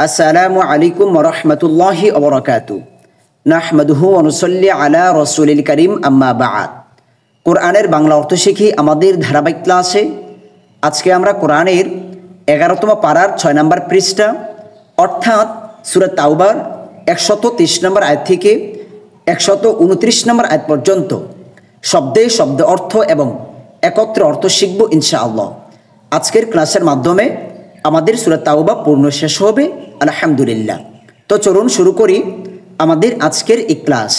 আসসালামু আলাইকুম ওয়া রাহমাতুল্লাহি ওয়া বারাকাতুহু। নাহমাদুহু ওয়া নুসাল্লি আলা রাসূলিল কারীম, আম্মা বা'দ। কোরআনের বাংলা অর্থ শিখি আমাদের ধারাবাহিক ক্লাসে আজকে আমরা কোরআনের 11তম পারার 6 নম্বর পৃষ্ঠা অর্থাৎ সূরা তাওবার 123 নম্বর আয়াত থেকে 129 নম্বর আয়াত পর্যন্ত শব্দে শব্দ অর্থ এবং একত্রে অর্থ শিখব ইনশাআল্লাহ। আজকের ক্লাসের মাধ্যমে আমাদের সূরা তাওবা পূর্ণ শেষ হবে আলহামদুলিল্লাহ। তো চলুন শুরু করি আমাদের আজকের এই ক্লাস।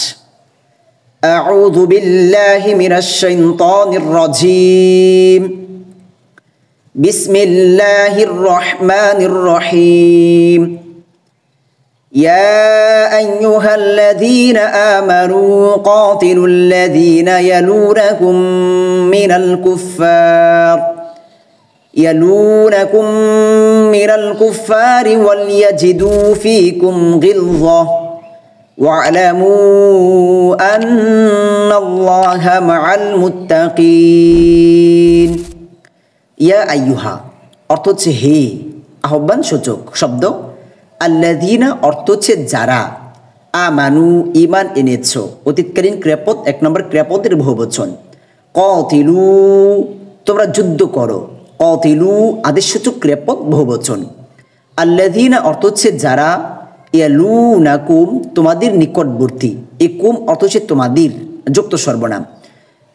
আউযু বিল্লাহি মিনাশ শাইতানির রাজীম। বিসমিল্লাহির রহমানির রহিম। يا أيها الذين آمنوا قاتلوا الذين يلونكم من الكفار وليجدوا فيكم غلظة واعلموا أن الله مع المتقين। ইয়া আইয়ুহা অর্থ হচ্ছে হে, আহ্বান সূচক শব্দ। আল্লাযীনা অর্থ হচ্ছে যারা, আমানু ঈমান এনেছো অতীতকালীন ক্রিয়াপদ 1 নম্বর ক্রিয়াপদের বহুবচন। কাতিলু তোমরা যুদ্ধ করো, কাতিলু আদেশসূচক ক্রিয়াপদ বহুবচন। আল্লাযীনা অর্থ হচ্ছে যারা, ইয়ালুনাকুম তোমাদের নিকটবর্তী, ইকুম অর্থ হচ্ছে তোমাদের যুক্ত সর্বনাম,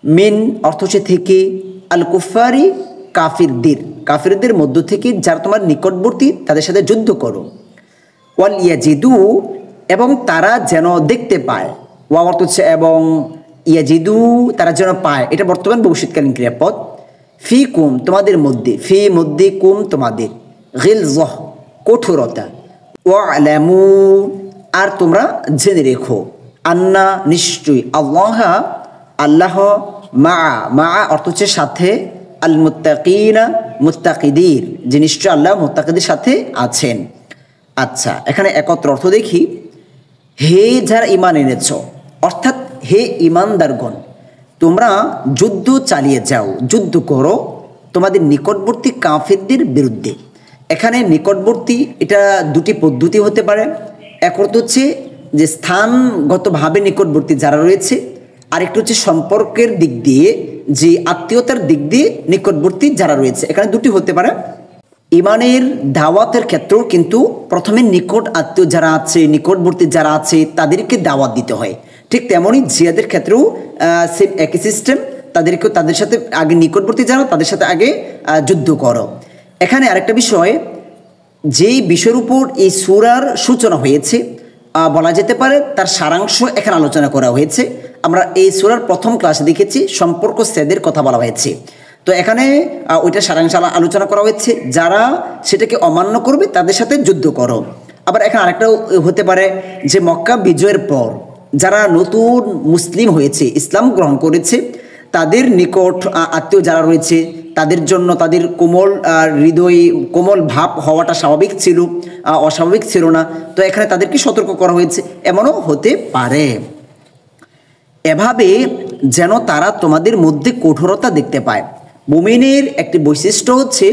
মিন অর্থ হচ্ছে থেকে, আল কুফারি কাফিরদের মধ্য থেকে যারা তোমার নিকটবর্তী তাদের সাথে যুদ্ধ করো। ওয়াল ইয়াজিদু এবং তারা যেন দেখতে পায়, ওয়া অর্থ হচ্ছে এবং, ইয়াজিদু তারা যেন পায়, এটা বর্তমান ভবিষ্যৎকালীন ক্রিয়াপদ। ফি কুম তোমাদের মধ্যে, ফি মধ্যে কুম তোমাদের, গিলজহ কঠোরতা, ওয়ালামু আর তোমরা জেনে রেখো, আন্না নিশ্চয়ই, আল্লাহ মা অর্থ হচ্ছে সাথে, আল মুত্তাকিনা মুত্তাকিদের যে নিশ্চয় আল্লাহ মুত্তাকিদের সাথে আছেন। আচ্ছা, এখানে একত্র অর্থ দেখি। হে যারা ঈমান এনেছ অর্থাৎ হে ঈমানদারগণ তোমরা যুদ্ধ চালিয়ে যাও, যুদ্ধ করো তোমাদের নিকটবর্তী কাফিরদের বিরুদ্ধে। এখানে নিকটবর্তী এটা দুটি পদ্ধতি হতে পারে। এক অর্থ হচ্ছে যে স্থানগতভাবে নিকটবর্তী যারা রয়েছে, আরেকটু হচ্ছে সম্পর্কের দিক দিয়ে যে আত্মীয়তার দিক দিয়ে নিকটবর্তী যারা রয়েছে। এখানে দুটি হতে পারে। ইমানের দাওয়াতের ক্ষেত্রেও কিন্তু প্রথমে নিকট আত্মীয় যারা আছে, নিকটবর্তী যারা আছে তাদেরকে দাওয়াত দিতে হয়। ঠিক তেমনই জিহাদের ক্ষেত্রেও সেম একই সিস্টেম, তাদেরকেও তাদের সাথে আগে নিকটবর্তী যারা তাদের সাথে আগে যুদ্ধ করো। এখানে আরেকটা বিষয়, যেই বিষয়ের উপর এই সূরার সূচনা হয়েছে বলা যেতে পারে তার সারাংশ এখানে আলোচনা করা হয়েছে। আমরা এই সূরার প্রথম ক্লাসে দেখেছি সম্পর্ক ছেদের কথা বলা হয়েছে। তো এখানে ওইটা সারাংশ আলোচনা করা হয়েছে, যারা সেটাকে অমান্য করবে তাদের সাথে যুদ্ধ করো। আবার এখানে আরেকটা হতে পারে যে মক্কা বিজয়ের পর যারা নতুন মুসলিম হয়েছে, ইসলাম গ্রহণ করেছে, তাদের নিকট আত্মীয় যারা রয়েছে তাদের জন্য তাদের কোমল হৃদয়, কোমল ভাব হওয়াটা স্বাভাবিক ছিল, অস্বাভাবিক ছিল না। তো এখানে তাদেরকে সতর্ক করা হয়েছে, এমনও হতে পারে। এভাবে যেন তারা তোমাদের মধ্যে কঠোরতা দেখতে পায়। মুমিনের একটি বৈশিষ্ট্য হচ্ছে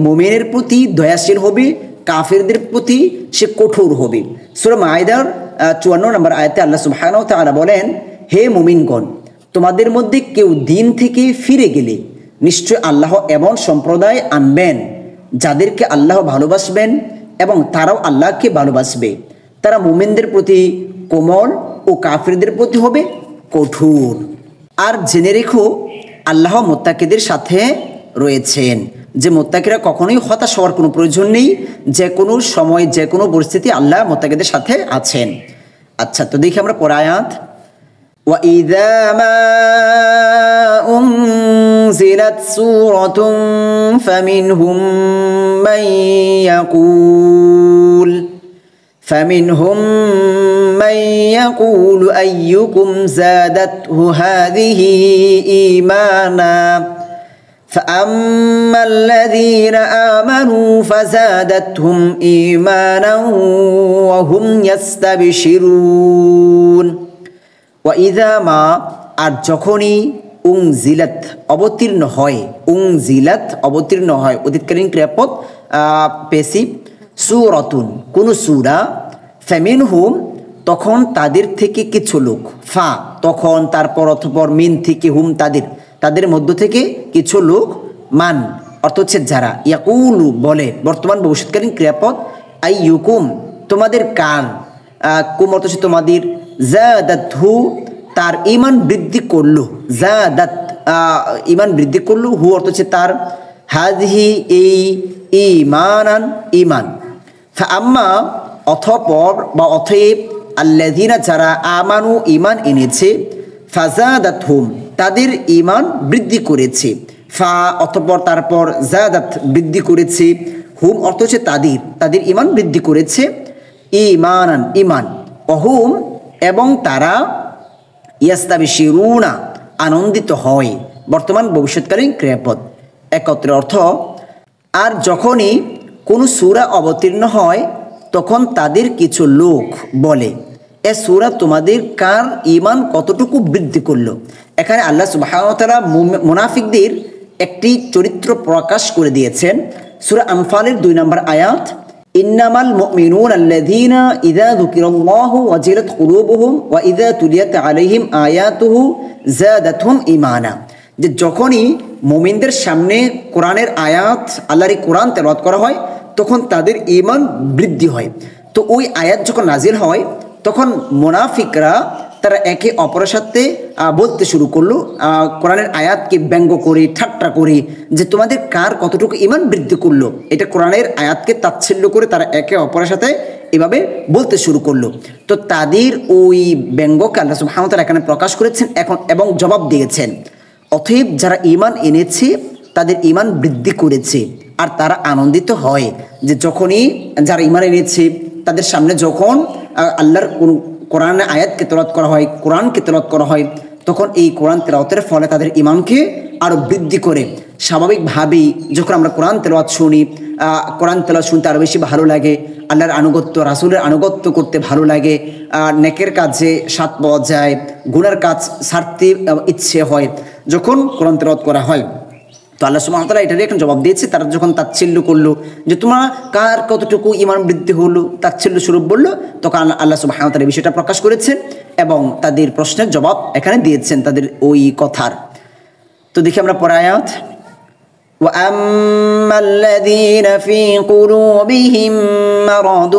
মুমিনের প্রতি দয়াশীল হবে, কাফিরদের প্রতি সে কঠোর হবে। সূরা মাইদার 54 নম্বর আয়াতে আল্লাহ সুবহানাহু ওয়া তাআলা বলেন, হে মুমিনগণ তোমাদের মধ্যে কেউ দিন থেকে ফিরে গেলে নিশ্চয় আল্লাহ এমন সম্প্রদায় আনবেন যাদেরকে আল্লাহ ভালোবাসবেন এবং তারাও আল্লাহকে ভালোবাসবে। তারা মুমিনদের প্রতি কোমল ও কাফিরদের প্রতি হবে কঠোর। আর জেনে রেখো আল্লাহ মুত্তাকিদের সাথে রয়েছেন, যে মুত্তাকিরা কখনোই হতাশ হওয়ার কোনো প্রয়োজন নেই, যে কোনো সময় যে কোনো পরিস্থিতি আল্লাহ মুত্তাকিদের সাথে আছেন। আচ্ছা, তো দেখি আমরা পরে আয়াত। وَإِذَا مَا أُنزِلَتْ سُورَةٌ فَمِنْهُمْ مَنْ يَقُولُ أَيُّكُمْ زَادَتْهُ هَذِهِ إِيمَانًا فَأَمَّا الَّذِينَ آمَنُوا فَزَادَتْهُمْ إِيمَانًا وَهُمْ يَسْتَبْشِرُونَ। ওয়াইদা মা আর যখনই উংজিলাত অবতীর্ণ হয়, অতীতকালীন ক্রিয়াপদ পেসিভ, সূরাতুন কোন সূরা, ফামিনহুম তখন তাদের থেকে কিছু লোক, ফা তখন তারপর অতঃপর, মিন থেকে হুম তাদের মধ্য থেকে কিছু লোক, মান অর্থ হচ্ছে যারা, ইয়াকুলু বলে বর্তমান ভবিষ্যৎকালীন ক্রিয়াপদ, আইয়ুকুম তোমাদের কার, কুম অর্থ হচ্ছে তোমাদের, জাদাতহু তার ঈমান বৃদ্ধি করলো, জাদাত ঈমান বৃদ্ধি করলো, হু অর্থ হচ্ছে তার, হাযিহি এই, ঈমানান ঈমান, ফাআম্মা অতঃপর বা অতএব, আল্লাযীনা যারা আমানু ঈমান এনেছে, ফাযাদাতহুম তাদের ঈমান বৃদ্ধি করেছে, ফা অতঃপর তারপর, জাদাত বৃদ্ধি করেছে, হুম অর্থ হচ্ছে তাদের ঈমান বৃদ্ধি করেছে, ঈমানান ঈমান, অহুম এবং তারা, ইয়াস্তাবশিরুনা আনন্দিত হয়, বর্তমান ভবিষ্যৎকালীন ক্রিয়াপদ। একত্রে অর্থ, আর যখনই কোনো সূরা অবতীর্ণ হয় তখন তাদের কিছু লোক বলে, এ সূরা তোমাদের কার ঈমান কতটুকু বৃদ্ধি করলো। এখানে আল্লাহ সুবহানাহু ওয়া তাআলা মুনাফিকদের একটি চরিত্র প্রকাশ করে দিয়েছেন। সূরা আনফালের 2 নম্বর আয়াত, ইন্নামাল মুমিনুনা আল্লাযীনা ইযা যুকিরাল্লাহু ওয়াজিলাত কুলুবুহুম ওয়া ইযা তুলিয়াত আলাইহিম আয়াতুহু যাদাতহুম ঈমানা, যে যখনই মুমিনদের সামনে কোরআনের আয়াত, আল্লাহর কোরআন তেলাওয়াত করা হয় তখন তাদের ঈমান বৃদ্ধি হয়। তো ওই আয়াত যখন নাজিল হয় তখন মুনাফিকরা তারা একে অপরের সাথে বলতে শুরু করলো, কোরআনের আয়াতকে ব্যঙ্গ করে, ঠাট্টা করে, যে তোমাদের কার কতটুকু ঈমান বৃদ্ধি করলো। এটা কোরআনের আয়াতকে তাচ্ছিল্য করে তারা একে অপরের সাথে এভাবে বলতে শুরু করলো। তো তাদের ওই ব্যঙ্গকে আল্লাহ সুবহানাহু ওয়া তাআলা এখানে প্রকাশ করেছেন এবং জবাব দিয়েছেন, অতএব যারা ঈমান এনেছে তাদের ঈমান বৃদ্ধি করেছে, আর তারা আনন্দিত হয় যে যখনই যারা ঈমান এনেছে তাদের সামনে যখন আল্লাহর কোরআনের আয়াতকে তেলাওয়াত করা হয়, কোরআনকে তেলাওয়াত করা হয়, তখন এই কোরআন তেলাওয়াতের ফলে তাদের ঈমানকে আরও বৃদ্ধি করে। স্বাভাবিকভাবেই যখন আমরা কোরআন তেলাওয়াত শুনি, কোরআন তেলাওয়াত শুনতে আরও বেশি ভালো লাগে, আল্লাহর আনুগত্য, রাসূলের আনুগত্য করতে ভালো লাগে, নেকের কাজে স্বাদ পাওয়া যায়, গুনার কাজ ছাড়তে ইচ্ছে হয় যখন কোরআন তেলাওয়াত করা হয়। তো আল্লাহ সুবহানাহু ওয়া তাআলা এটারই এখন জবাব দিয়েছে। তারা যখন তাচ্ছিল্য করলো যে তোমরা কার কতটুকু ঈমান বৃদ্ধি হলো, তাচ্ছিল্য স্বরূপ বললো, তখন আল্লাহ সুবহানাহু ওয়া তাআলা বিষয়টা প্রকাশ করেছেন এবং তাদের প্রশ্নের জবাব এখানে দিয়েছেন তাদের ওই কথার। তো দেখি আমরা পরে আয়াত, وَأَمَّا الَّذِينَ فِي قُلُوبِهِم مَّرَضٌ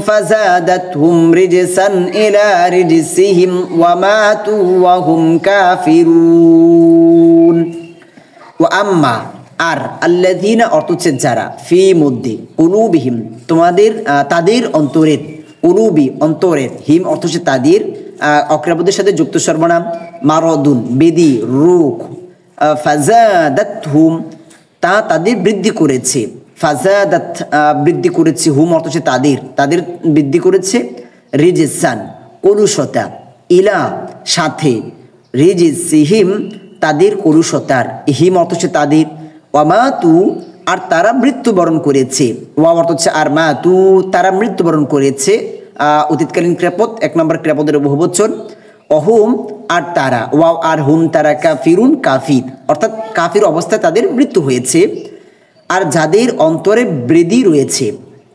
فَزَادَتْهُمْ رِجْسًا إِلَى رِجْسِهِمْ وَمَاتُوا وَهُمْ كَافِرُونَ। ওয়াম্মা আর, আল্লাযীনা অর্থ হচ্ছে যারা, ফি মধ্যে, কুলুবিহিম তোমাদের তাদের অন্তরের, কুলুবি অন্তরের, হিম অর্থ হচ্ছে তাদের, অক্রাবদের সাথে যুক্ত সর্বনাম, মারদুন বেদি রোগ, ফাযাদাতহুম তাদের বৃদ্ধি করেছে, ফাযাদাত বৃদ্ধি করেছে, হুম অর্থ হচ্ছে তাদের বৃদ্ধি করেছে, রিজসান কলুষতা, ইলা সাথে, রিজসিহিম তাদের কলুষতার, হিম অর্থ হচ্ছে তাদের, ওয়ামাতু আর তারা মৃত্যুবরণ করেছে, ওয়া অর্থ হচ্ছে আর, মাতু তারা মৃত্যুবরণ করেছে, অতীতকালীন ক্রিয়াপদ 1 নম্বর ক্রিয়াপদের বহুবচন, অহুম আর তারা, ওয়াও আর হুম তারা, কাফিরুন কাফির অর্থাৎ কাফির অবস্থায় তাদের মৃত্যু হয়েছে। আর যাদের অন্তরে বৃদ্ধি রয়েছে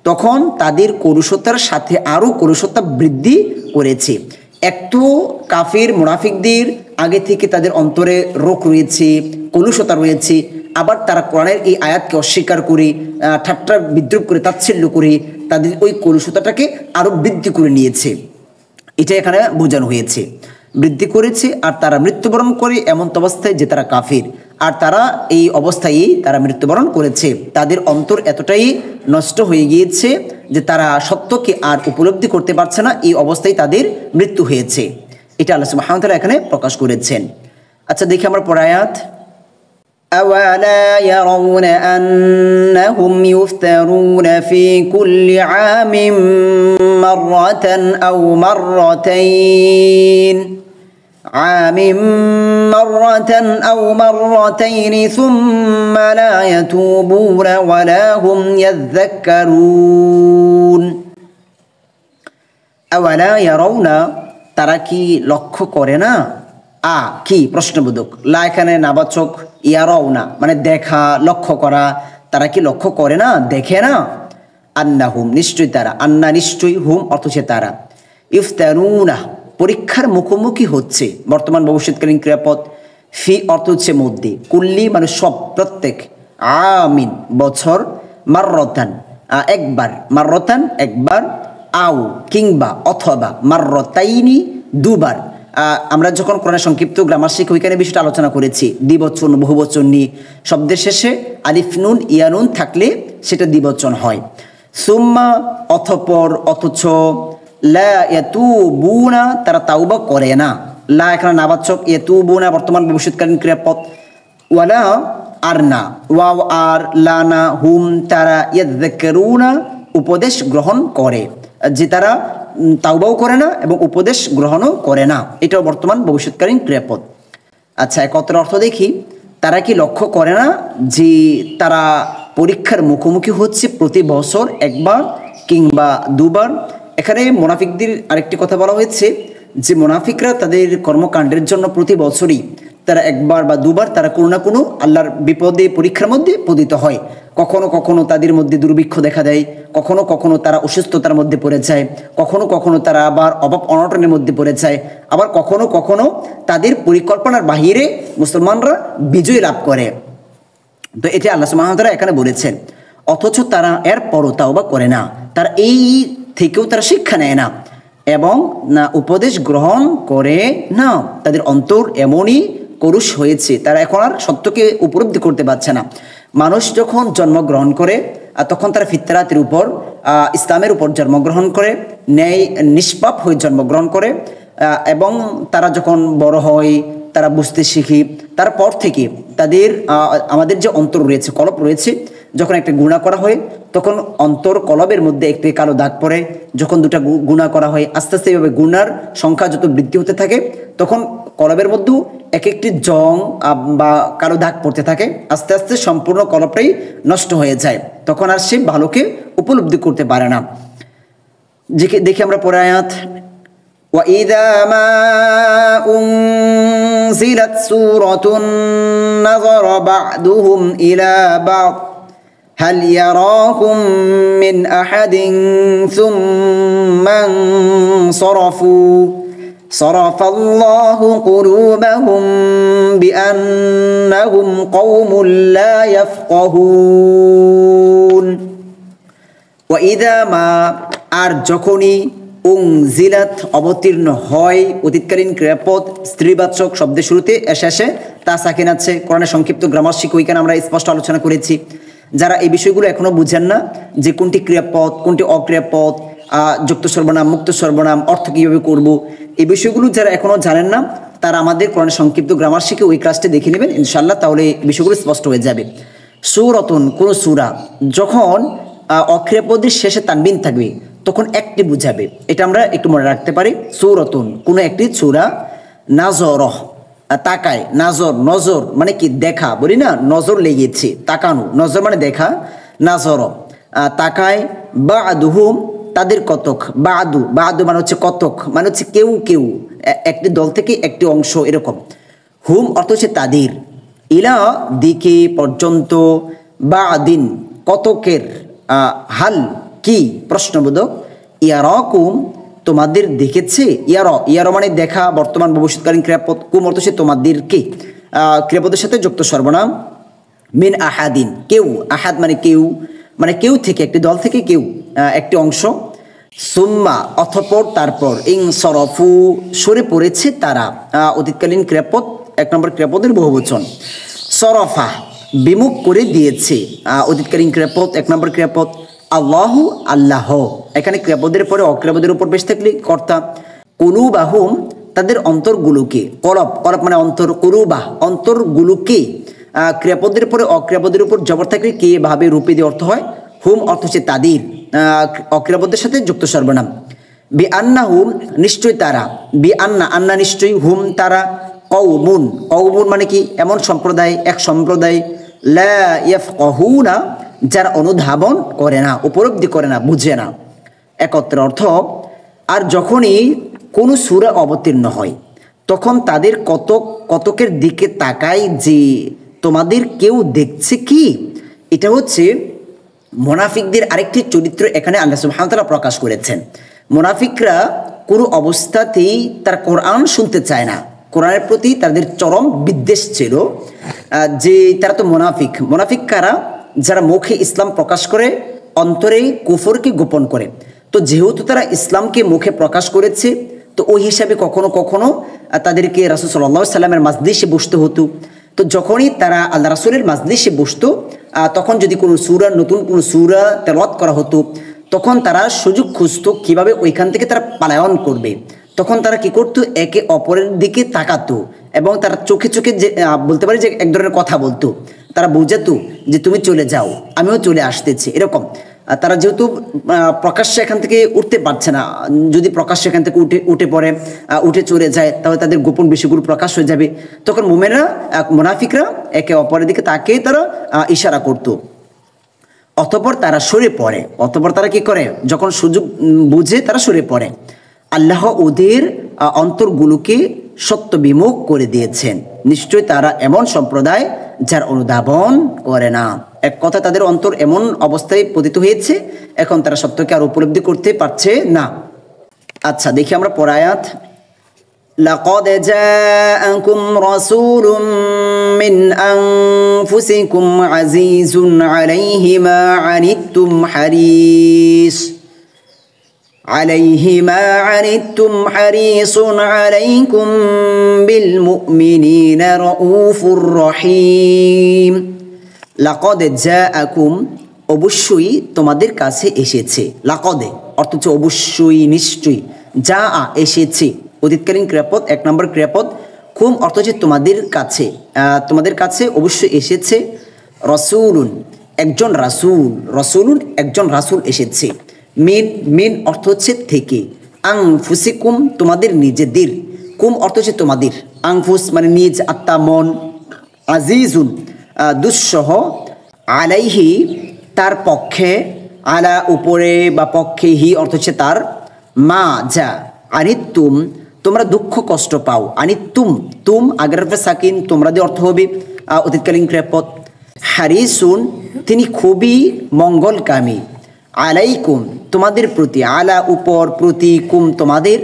তখন তাদের কলুষতার সাথে আরও কলুষতা বৃদ্ধি করেছে। একটু কাফির মুনাফিকদের আগে থেকে তাদের অন্তরে রোগ রয়েছে, কলুষতা রয়েছে, আবার তারা কোরআনের এই আয়াতকে অস্বীকার করে, ঠাট্টা বিদ্রুপ করে, তাচ্ছিল্য করে তাদের ওই কলুষতাটাকে আরও বৃদ্ধি করে নিয়েছে। এটা এখানে বোঝানো হয়েছে, বৃদ্ধি করেছে। আর তারা মৃত্যুবরণ করে এমন অবস্থায় যে তারা কাফির, আর তারা এই অবস্থায় তারা মৃত্যুবরণ করেছে। তাদের অন্তর এতটাই নষ্ট হয়ে গিয়েছে যে তারা সত্যকে আর উপলব্ধি করতে পারছে না, এই অবস্থায় তাদের মৃত্যু হয়েছে। এটা আল্লাহ সুবহানাহু ওয়া তাআলা এখানে প্রকাশ করেছেন। আচ্ছা দেখি আমরা পরের আয়াত, أَوَلَا يَرَوْنَ أَنَّهُمْ يُفْتَنُونَ فِي كُلِّ عَامٍ مَرَّةً أَوْ مَرَّتَيْنِ ثُمَّ لَا يَتُوبُونَ وَلَا هُمْ يَذَّكَّرُونَ। أَوَلَا يَرَوْنَ তারা কি লক্ষ্য করে না, কি প্রশ্নবোধক, লা এখানে নাবাচক, ইয়ারাও না মানে দেখা, লক্ষ্য করা, তারা কি লক্ষ্য করে না, দেখে না, আন্নাহুম নিশ্চয়ই তারা, আন্না নিশ্চয়ই, হুম অর্থ হচ্ছে তারা, ইফতানুনা পরীক্ষার মুখোমুখি হচ্ছে, বর্তমান ভবিষ্যৎকালীন ক্রিয়াপদ, ফি অর্থ হচ্ছে মধ্যে, কুল্লি মানে সব প্রত্যেক, আমিন বছর, মাররতান একবার, মাররতান একবার, আও কিংবা অথবা, মাররতাইনি দুবার। আমরা যখন কোরআনের সংক্ষিপ্ত গ্রামার শিখি ওইখানে বিষয়টা আলোচনা করেছি, দ্বিবচন বহুবচন নিয়ে শব্দের শেষে আলিফ নুন ইয়ানুন থাকলে সেটা দ্বিবচন হয়। সুম্মা অথপর, অথচ, লা ইয়াতুবুনা তারা তাওবা করে না, লা এখানে নাবাচক, ইয়াতুবুনা বর্তমান ভবিষ্যৎকালীন ক্রিয়াপদ, ওয়ালা আর না, ওয়াও আর, লা না, হুম তারা, ইয়াযযাক্কারুনা উপদেশ গ্রহণ করে, যে তারা তাওবাও করে না এবং উপদেশ গ্রহণও করে না, এটাও বর্তমান ভবিষ্যৎকালীন ক্রিয়াপদ। আচ্ছা, একত্র অর্থ দেখি, তারা কি লক্ষ্য করে না যে তারা পরীক্ষার মুখোমুখি হচ্ছে প্রতি বছর একবার কিংবা দুবার। এখানে মুনাফিকদের আরেকটি কথা বলা হয়েছে যে মুনাফিকরা তাদের কর্মকাণ্ডের জন্য প্রতি বছরই তারা একবার বা দুবার তারা কোনো না কোনো আল্লাহর বিপদে পরীক্ষার মধ্যে পতিত হয়। কখনো কখনো তাদের মধ্যে দুর্ভিক্ষ দেখা দেয়, কখনো কখনো তারা অসুস্থতার মধ্যে পড়ে যায়, কখনো কখনো তারা আবার অভাব অনটনের মধ্যে পড়ে যায়, আবার কখনো কখনো তাদের পরিকল্পনার বাহিরে মুসলমানরা বিজয় লাভ করে। তো এটি আল্লাহ সুবহানাহু ওয়া তাআলা এখানে বলেছেন, অথচ তারা এর পরও তাওবা করে না, তারা এই থেকেও তারা শিক্ষা নেয় না এবং না উপদেশ গ্রহণ করে না, তাদের অন্তর এমনই করুষ হয়েছে, তারা এখন আর সত্যকে উপলব্ধি করতে পারছে না। মানুষ যখন জন্মগ্রহণ করে তখন তারা ফিতরাতের উপর, ইসলামের উপর জন্মগ্রহণ করে, ন্যায় নিষ্পাপ হয়ে জন্মগ্রহণ করে, এবং তারা যখন বড় হয়, তারা বুঝতে শিখি, তারপর থেকে তাদের আমাদের যে অন্তর রয়েছে, কলব রয়েছে, যখন একটা গুনাহ করা হয় তখন অন্তর কলবের মধ্যে একটি কালো দাগ পড়ে, যখন দুটা গুনাহ করা হয় আস্তে আস্তে এইভাবে গুনার সংখ্যা যত বৃদ্ধি হতে থাকে তখন কলবের মধ্যেও এক একটি জং বা কালো দাগ পড়তে থাকে, আস্তে আস্তে সম্পূর্ণ কলবটাই নষ্ট হয়ে যায়, তখন আর সে ভালোকে উপলব্ধি করতে পারে না। দেখি আমরা পরে আয়াত, وَإِذَا مَا أُنزِلَتْ سُورَةٌ نَظَرَ بَعْضُهُمْ إِلَى بَعْضٍ هَلْ يَرَاكُمْ مِنْ أَحَدٍ ثُمَّ انصَرَفُوا صَرَفَ اللَّهُ قُلُوبَهُمْ بِأَنَّهُمْ قَوْمٌ لَا يَفْقَهُونَ وَإِذَا مَا আর যখনই উনজিলাত অবতীর্ণ হয়, অতীতকালীন ক্রিয়াপদ স্ত্রীবাচক শব্দের শুরুতে শেষে তা সাকিন আছে। কোরআনের সংক্ষিপ্ত গ্রামার শিখ ওইখানে আমরা স্পষ্ট আলোচনা করেছি। যারা এই বিষয়গুলো এখনো বুঝেন না যে কোনটি ক্রিয়াপদ কোনটি অক্রিয়াপদ, যুক্ত সর্বনাম মুক্ত সর্বনাম অর্থ কীভাবে করব, এই বিষয়গুলো যারা এখনো জানেন না তারা আমাদের কোরআনের সংক্ষিপ্ত গ্রামার শিখে ওই ক্লাসটি দেখে নেবেন ইনশাআল্লাহ, তাহলে এই বিষয়গুলো স্পষ্ট হয়ে যাবে। সূরাতুন কোন সূরা যখন অক্রিয়াপদের শেষে তানবিন থাকবে তখন একটি বুঝাবে, এটা আমরা একটু মনে রাখতে পারি। সূরাতুন কোনো একটি সূরা, নাজরহ তাকায়, নাজর নজর মানে কি দেখা, বলি না নজর লেগেছে, তাকানো, নজর মানে দেখা, নাজর তাকায়, বাদুহুম তাদের কতক, বাদু বাদু মানে হচ্ছে কতক, মানে হচ্ছে কেউ কেউ, একটি দল থেকে একটি অংশ এরকম, হুম অর্থ হচ্ছে তাদের, ইলা দিকে পর্যন্ত, বাদিন কতকের, হাল কি প্রশ্নবোধক, ইয়ারাকুম তোমাদের দেখেছে, ইয়ার মানে দেখা, বর্তমান ভবিষ্যৎকালীন ক্রিয়াপদ, কুম অর্থ হচ্ছে তোমাদেরকে, ক্রিয়াপদের সাথে যুক্ত সর্বনাম, মিন আহাদিন কেউ, আহাদ মানে কেউ, মানে কেউ থেকে একটি দল থেকে কেউ একটি অংশ, সুম্মা অথপর তারপর, ইং সরফু সরে পড়েছে তারা, অতীতকালীন ক্রিয়াপদ এক নম্বর ক্রিয়াপদের বহুবচন, সরফা বিমুখ করে দিয়েছে, অতীতকালীন ক্রিয়াপদ এক নম্বর ক্রিয়াপদ, আল্লাহু আল্লাহ, এখানে ক্রিয়াপদের পরে অক্রিয়াপদের উপর বেশ থাকলে কর্তা, কুলুবাহুম তাদের অন্তরগুলোকে, কলব কলব মানে অন্তর, কুলুবাহ অন্তরগুলোকে, ক্রিয়াপদের পরে অক্রিয়াপদের উপর জবর থাকলে কে ভাবে রূপে দিয়ে অর্থ হয়, হুম অর্থ হচ্ছে তাদের, অক্রিয়াপদের সাথে যুক্ত সর্বনাম, বি আন্না হুম নিশ্চয় তারা, বি আন্না আন্না নিশ্চয়ই, হুম তারা, কওমুন কওমুন মানে কি এমন সম্প্রদায়, এক সম্প্রদায়, লা ইয়াফকাহুনা যারা অনুধাবন করে না, উপলব্ধি করে না, বুঝে না। একত্র অর্থ, আর যখনই কোনো সূরা অবতীর্ণ হয় তখন তাদের কতকের দিকে তাকায় যে তোমাদের কেউ দেখছে কি, এটা হচ্ছে মুনাফিকদের আরেকটি চরিত্র এখানে আল্লাহ সুবহানাহু ওয়া তাআলা প্রকাশ করেছেন। মুনাফিকরা কোনো অবস্থাতেই তার কোরআন শুনতে চায় না, কোরআনের প্রতি তাদের চরম বিদ্বেষ ছিল। যে তারা তো মুনাফিক কারা? যারা মুখে ইসলাম প্রকাশ করে অন্তরে কুফরকে গোপন করে। তো যেহেতু তারা ইসলামকে মুখে প্রকাশ করেছে, তো ওই হিসাবে কখনো কখনো তাদেরকে রাসূল সাল্লাল্লাহু আলাইহি সাল্লামের মাজলিসে বসতে হতো। তো যখনই তারা আল্লাহ রাসূলের মাজলিসে বসতো, তখন যদি কোনো সূরা, নতুন কোনো সূরা তেলাওয়াত করা হতো, তখন তারা সুযোগ খুঁজতো কিভাবে ওইখান থেকে তারা পালায়ন করবে। তখন তারা কি করতো? একে অপরের দিকে তাকাতো এবং তারা চোখে চোখে যে বলতে পারে যে এক ধরনের কথা বলতো। তারা বোঝাতো যে তুমি চলে যাও, আমিও চলে আসতেছি, এরকম। তারা যেহেতু প্রকাশ্যে এখান থেকে উঠতে পারছে না, যদি প্রকাশ্যে এখান থেকে উঠে পড়ে, উঠে চলে যায়, তাহলে তাদের গোপন বিষয়গুলো প্রকাশ হয়ে যাবে। তখন মুনাফিকরা একে অপরের দিকে তাকিয়ে তারা ইশারা করতো। অতঃপর তারা সরে পড়ে। অতঃপর তারা কি করে? যখন সুযোগ বুঝে তারা সরে পড়ে। আল্লাহ ওদের অন্তরগুলোকে সত্য বিমুখ করে দিয়েছেন। নিশ্চয় তারা এমন সম্প্রদায় যার অনুধাবন করে না। এক কথা, তাদের অন্তর এমন অবস্থায় পতিত হয়েছে, এখন তারা সত্যকে আর উপলব্ধি করতে পারছে না। আচ্ছা, দেখি আমরা পরের আয়াত। লাকাদ জাআকুম রাসূলুম মিন আনফুসিকুম আজিজুন আলাইহি মা আনিতুম হারিসুন আলাইকুম বিল মুমিনিনা রাউফুর রহিম। লাকাদ জাআকুম, অবশ্যই তোমাদের কাছে এসেছে। লাকাদে অর্থ হচ্ছে অবশ্যই, নিশ্চয়ই। যা এসেছে অতীতকালীন ক্রিয়াপদ, 1 নম্বর ক্রিয়াপদ। কুম অর্থ হচ্ছে তোমাদের কাছে, তোমাদের কাছে অবশ্যই এসেছে। রাসূলুন একজন রাসূল, রাসূলুন একজন রাসূল এসেছে। মিন অর্থ হচ্ছে থেকে। আনফুসিকুম তোমাদের নিজেদের। কুম অর্থ হচ্ছে তোমাদের। আনফুস মানে নিজ আত্মা, মন। আজিজুন দুঃসহ। আলাইহি তার পক্ষে, আলা উপরে বা পক্ষে, হি অর্থ হচ্ছে তার, মা যা, আনিতুম তোমরা দুঃখ কষ্ট পাও। আনিতুম তুম আগের সাকিন, তোমরা দিয়ে অর্থ হবে অতীতকালীন ক্রিয়াপদ। হারিসুন তিনি খুবই মঙ্গলকামী। আলাইকুম তোমাদের প্রতি, আলা উপর, প্রতি, কুম তোমাদের,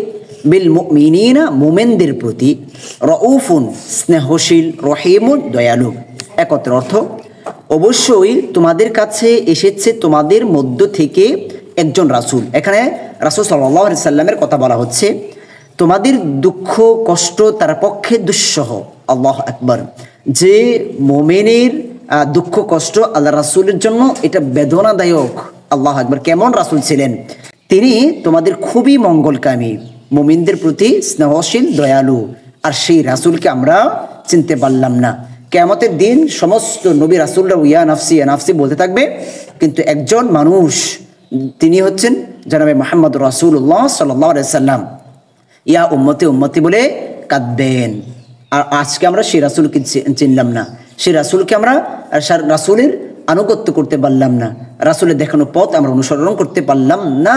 বিল মুমিনিনা মুমিনদের প্রতি, রাউফুন স্নেহশীল, রহিমুন দয়ালু। একত্র অর্থ, অবশ্যই তোমাদের কাছে এসেছে তোমাদের মধ্য থেকে একজন রাসূল। এখানে রাসূল সাল্লাল্লাহু আলাইহি সাল্লামের কথা বলা হচ্ছে। তোমাদের দুঃখ কষ্ট তার পক্ষে দুঃসহ। আল্লাহু আকবার। যে মুমিনের দুঃখ কষ্ট আল্লাহ রাসূলের জন্য এটা বেদনাদায়ক। আল্লাহু আকবার। কেমন রাসূল ছিলেন তিনি? তোমাদের খুবই মঙ্গলকামী, মুমিনদের প্রতি স্নেহশীল, দয়ালু। আর সেই রাসূলকে আমরা চিনতে পারলাম না। কিয়ামতের দিন সমস্ত নবী রাসূলরা ইয়া নাফসি ইয়া নাফসি বলতে থাকবে, কিন্তু একজন মানুষ, তিনি হচ্ছেন জনাবে মুহাম্মদ রাসূলুল্লাহ সাল্লাল্লাহু আলাইহি সাল্লাম, ইয়া উম্মতি উম্মতি বলে কাঁদবেন। আর আজকে আমরা সেই রাসূলকে চিনলাম না, সেই রাসূলকে আমরা রাসূলের আনুগত্য করতে পারলাম না, রাসূলের দেখানো পথ আমরা অনুসরণ করতে পারলাম না,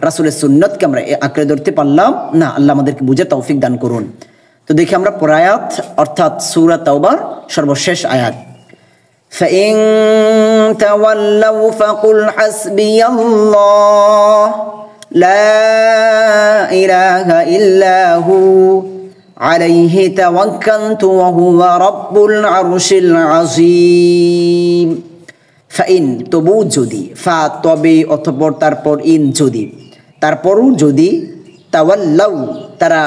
রাসূলের সুন্নতকে আমরা আঁকড়ে ধরতে পারলাম না। আল্লাহ আমাদেরকে বুঝে তৌফিক দান করুন। তো দেখি আমরা পরের আয়াত, অর্থাৎ সূরা তাওবার সর্বশেষ আয়াত। فَإِن تَوَلَّوْا فَقُلْ حَسْبِيَ اللَّهُ لَا إِلَهَ إِلَّا هُوَ عَلَيْهِ تَوَكَّلْتُ وَهُوَ رَبُّ الْعَرْشِ الْعَظِيمِ। ফাইন তবু যদি, ফা তবে, অতঃপর, তারপর, ইন যদি, তারপরও যদি, তাওয়াল্লাউ তারা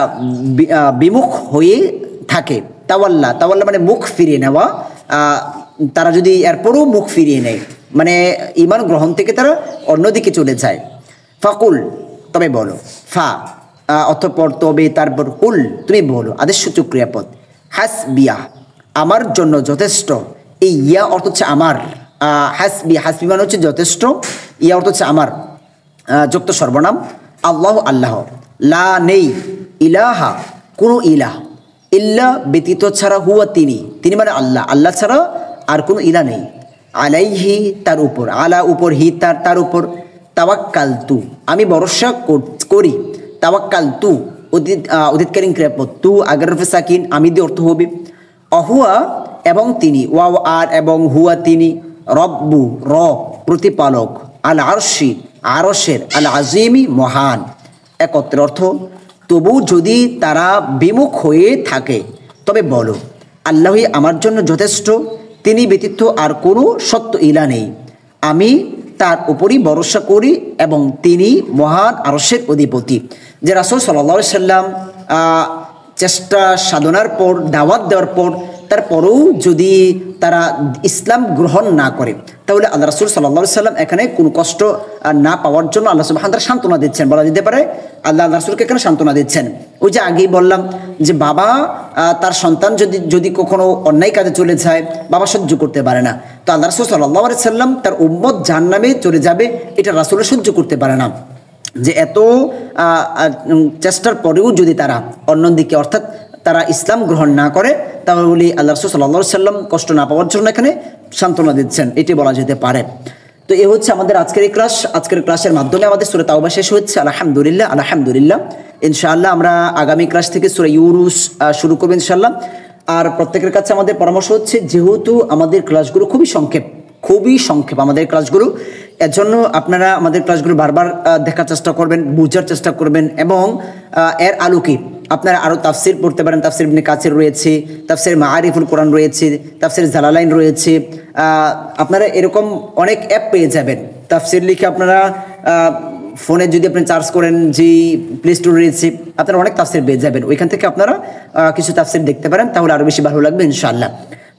বিমুখ হয়ে থাকে। তাওয়াল্লা মানে মুখ ফিরিয়ে নেওয়া। তারা যদি এরপরও মুখ ফিরিয়ে নেয়, মানে ঈমান গ্রহণ থেকে তারা অন্যদিকে চলে যায়। ফাকুল তবে বলো, ফা অতঃপর, তবে, তারপর, কুল তুমি বলো, আদেশসূচক ক্রিয়াপদ। হাসবিয়া আমার জন্য যথেষ্ট। এই ইয়া অর্থ হচ্ছে আমার। হাসবি মানে হচ্ছে যথেষ্ট, ইয়া অর্থ হচ্ছে আমার, যুক্ত সর্বনাম। আল্লাহ আল্লাহ, লা নেই, ইলাহা কোনো ইলাহ, ইল্লা ব্যতীত ছাড়া, হুয়া তিনি মানে আল্লাহ, আল্লাহ ছাড়া আর কোনো ইলা নেই। আলাইহি তার উপর, আলা উপর, হি তার উপর, তাওয়াক্কালতু আমি ভরসা করি। তাওয়াক্কালতু অতীতকালীন ক্রিয়াপদ, তু আগের সাকিন, আমি দিয়ে অর্থ হবে। অহুয়া এবং তিনি, ওয়াও আর, এবং হুয়া তিনি, রব্বু রব প্রতিপালক, আল আরশি আরশের, আল আজিমি মহান। একত্রের অর্থ, তবু যদি তারা বিমুখ হয়ে থাকে তবে বলো, আল্লাহই আমার জন্য যথেষ্ট, তিনি ব্যতীত আর কোনো সত্য ইলা নেই, আমি তার উপরই ভরসা করি এবং তিনি মহান আরশের অধিপতি। যে রাসূল সাল্লাল্লাহু আলাইহি সাল্লাম চেষ্টা সাধনার পর, দাওয়াত দেওয়ার পর, তারপরেও যদি তারা ইসলাম গ্রহণ না করে, তাহলে আল্লাহ রাসূল সাল্লাল্লাহু আলাইহি সাল্লাম এখানে কোনো কষ্ট না পাওয়ার জন্য আল্লাহ সুবহানাহু ওয়া তাআলা সান্ত্বনা দিচ্ছেন, বলা যেতে পারে আল্লাহ রাসূলকে এখানে সান্ত্বনা দিচ্ছেন। ওই যে আগেই বললাম যে বাবা তার সন্তান যদি কখনো অন্যায় কাজে চলে যায়, বাবা সহ্য করতে পারে না, তো আল্লাহ রাসূল সাল্লাল্লাহু আলাইহি সাল্লাম তার উম্মত জাহান্নামে চলে যাবে এটা রাসূল সহ্য করতে পারে না। যে এত চেষ্টার পরেও যদি তারা অন্যদিকে অর্থাৎ তারা ইসলাম গ্রহণ না করে, তাহলে আল্লাহ রাসূল সাল্লাল্লাহু আলাইহি সাল্লাম কষ্ট না পাওয়ার জন্য এখানে সান্ত্বনা দিচ্ছেন, এটি বলা যেতে পারে। তো এ হচ্ছে আমাদের আজকের এই ক্লাস। আজকের ক্লাসের মাধ্যমে আমাদের সূরা তাওবা শেষ হচ্ছে। আলহামদুলিল্লাহ আলহামদুলিল্লাহ। ইনশাআল্লাহ আমরা আগামী ক্লাস থেকে সূরা ইউনুস শুরু করব ইনশাআল্লাহ। আর প্রত্যেকের কাছে আমাদের পরামর্শ হচ্ছে, যেহেতু আমাদের ক্লাসগুলো খুবই সংক্ষেপ আমাদের ক্লাসগুলো, এর জন্য আপনারা আমাদের ক্লাসগুলো বারবার দেখার চেষ্টা করবেন, বোঝার চেষ্টা করবেন এবং এর আলোকে আপনারা আরও তাফসির পড়তে পারেন। তাফসির ইবনে কাসির রয়েছে, তাফসির মাআরিফুল কোরআন রয়েছে, তাফসির জালালাইন রয়েছে, আপনারা এরকম অনেক অ্যাপ পেয়ে যাবেন। তাফসির লিখে আপনারা ফোনে যদি আপনি চার্জ করেন, যে প্লে স্টোর রয়েছে, আপনারা অনেক তাফসির পেয়ে যাবেন, ওইখান থেকে আপনারা কিছু তাফসির দেখতে পারেন, তাহলে আরও বেশি ভালো লাগবে ইনশাআল্লাহ।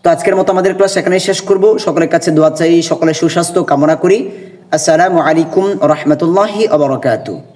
তো আজকের মতো আমাদের ক্লাস এখানেই শেষ করব। সকলের কাছে দোয়া চাই, সকলের সুস্বাস্থ্য কামনা করি। আসসালামু আলাইকুম ওয়া রাহমাতুল্লাহি ওয়া বারাকাতুহু।